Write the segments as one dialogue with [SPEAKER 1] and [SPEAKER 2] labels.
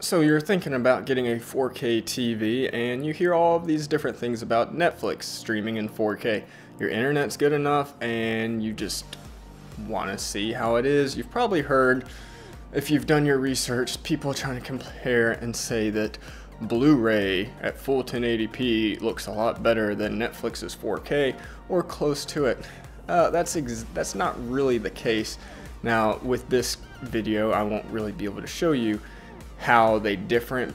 [SPEAKER 1] So you're thinking about getting a 4K TV and you hear all of these different things about Netflix streaming in 4K. Your internet's good enough and you just want to see how it is. You've probably heard, if you've done your research, people trying to compare and say that Blu-ray at full 1080p looks a lot better than Netflix's 4K or close to it. That's not really the case. Now with this video I won't really be able to show you how they differentiate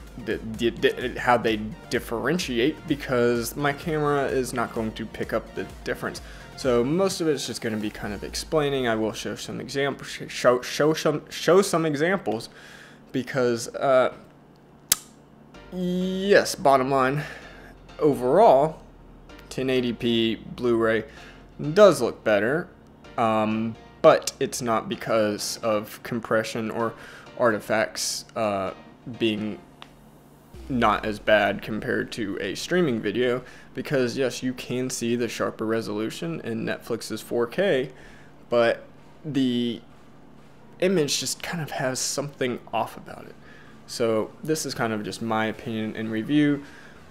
[SPEAKER 1] because my camera is not going to pick up the difference. So most of it's just going to be kind of explaining. I will show some examples, show some examples because yes, bottom line, overall 1080p Blu-ray does look better, but it's not because of compression or artifacts being not as bad compared to a streaming video, because yes, you can see the sharper resolution in Netflix's 4K, but the image just kind of has something off about it. So this is kind of just my opinion and review.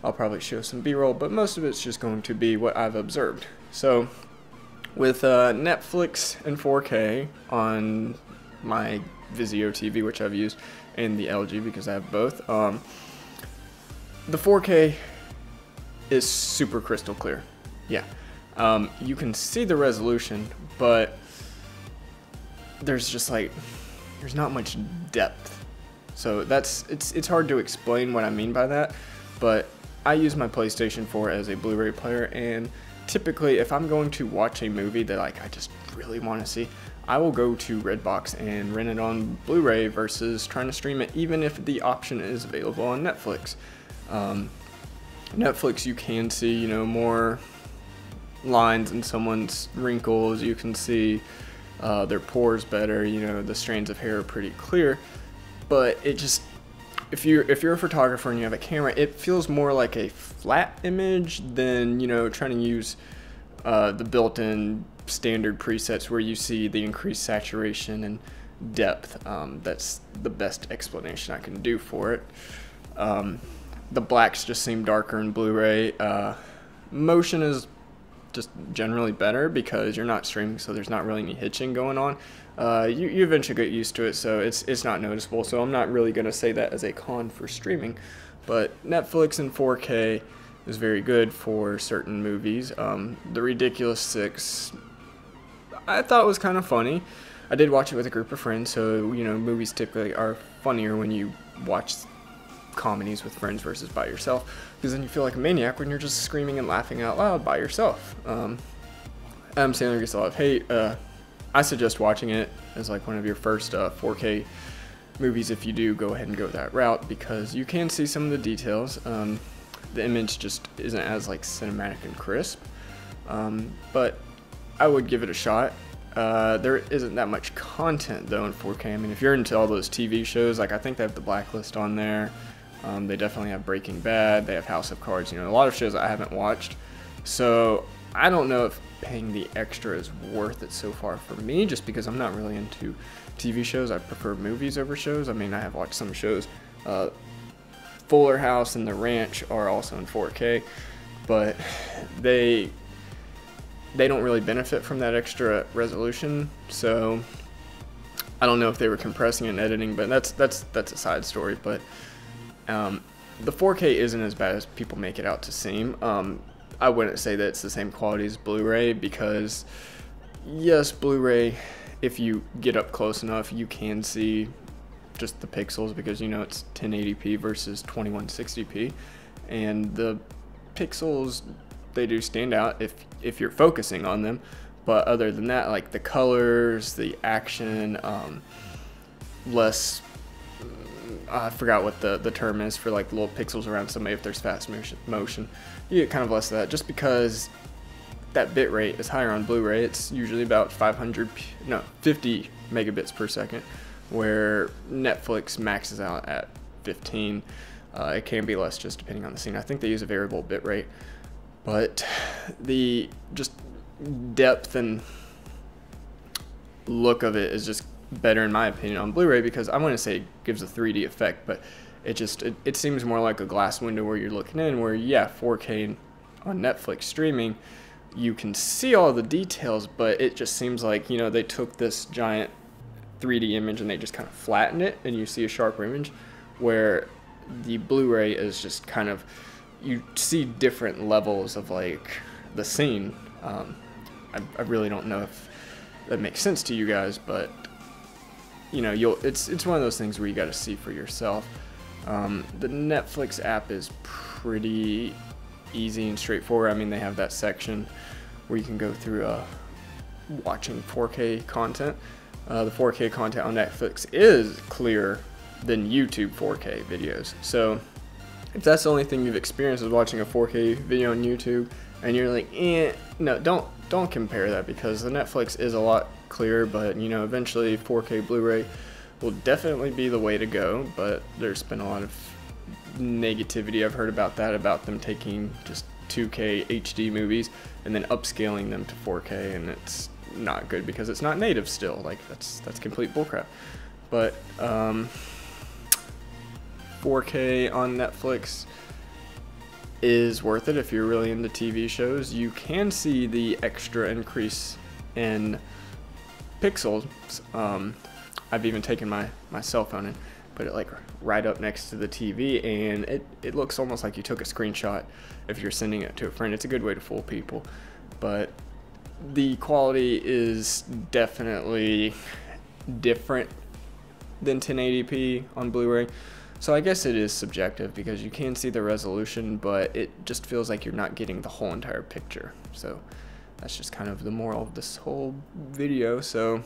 [SPEAKER 1] I'll probably show some B-roll, but most of it's just going to be what I've observed. So with Netflix in 4K on my Vizio TV, which I've used, and the LG because I have both, the 4K is super crystal clear. Yeah, you can see the resolution, but there's just like, there's not much depth. So it's hard to explain what I mean by that, but I use my PlayStation 4 as a Blu-ray player, and typically if I'm going to watch a movie that I just really want to see, I will go to Redbox and rent it on Blu-ray versus trying to stream it, even if the option is available on Netflix. Netflix, you can see, you know, more lines in someone's wrinkles. You can see their pores better. You know, the strands of hair are pretty clear. But it just, if you're a photographer and you have a camera, it feels more like a flat image than, you know, trying to use the built-in standard presets where you see the increased saturation and depth. That's the best explanation I can do for it. The blacks just seem darker in Blu-ray. Motion is just generally better because you're not streaming, so there's not really any hitching going on. You eventually get used to it, so it's not noticeable. So I'm not really going to say that as a con for streaming, but Netflix in 4K is very good for certain movies. The Ridiculous Six, I thought was kind of funny. I did watch it with a group of friends, so you know, movies typically are funnier when you watch comedies with friends versus by yourself, because then you feel like a maniac when you're just screaming and laughing out loud by yourself. Adam Sandler gets a lot of hate. I suggest watching it as like one of your first 4K movies if you do go ahead and go that route, because you can see some of the details. The image just isn't as like cinematic and crisp, but I would give it a shot. There isn't that much content though in 4K. I mean, if you're into all those TV shows, like I think they have The Blacklist on there. They definitely have Breaking Bad. They have House of Cards. You know, a lot of shows I haven't watched. So I don't know if paying the extra is worth it so far for me, just because I'm not really into TV shows. I prefer movies over shows. I mean, I have watched some shows. Fuller House and The Ranch are also in 4K, but they don't really benefit from that extra resolution. So I don't know if they were compressing and editing, but that's a side story. But the 4K isn't as bad as people make it out to seem. I wouldn't say that it's the same quality as Blu-ray, because yes, Blu-ray, if you get up close enough, you can see just the pixels, because you know it's 1080p versus 2160p, and the pixels, they do stand out if you're focusing on them. But other than that, like the colors, the action, less, I forgot what the term is for like little pixels around somebody if there's fast motion. You get kind of less of that, just because that bit rate is higher on Blu-ray. It's usually about 50 megabits per second, where Netflix maxes out at 15. It can be less just depending on the scene. I think they use a variable bit rate, but the just depth and look of it is just better in my opinion on Blu-ray, because I want to say it gives a 3D effect, but It seems more like a glass window where you're looking in, where, yeah, 4K on Netflix streaming, you can see all the details, but it just seems like, you know, they took this giant 3D image and they just kind of flattened it and you see a sharper image, where the Blu-ray is just kind of, you see different levels of like the scene. I really don't know if that makes sense to you guys, but you know, it's one of those things where you got to see for yourself. The Netflix app is pretty easy and straightforward. I mean, they have that section where you can go through watching 4K content. The 4K content on Netflix is clearer than YouTube 4K videos. So if that's the only thing you've experienced is watching a 4K video on YouTube and you're like, no, don't compare that, because the Netflix is a lot clearer, but you know, eventually 4K Blu-ray will definitely be the way to go. But there's been a lot of negativity I've heard about that, about them taking just 2K HD movies and then upscaling them to 4K, and it's not good because it's not native still. Like, that's complete bullcrap. But 4K on Netflix is worth it if you're really into TV shows. You can see the extra increase in pixels. I've even taken my cell phone and put it like right up next to the TV, and it looks almost like you took a screenshot if you're sending it to a friend. It's a good way to fool people, but the quality is definitely different than 1080p on Blu-ray. So I guess it is subjective because you can see the resolution, but it just feels like you're not getting the whole entire picture. So that's just kind of the moral of this whole video. So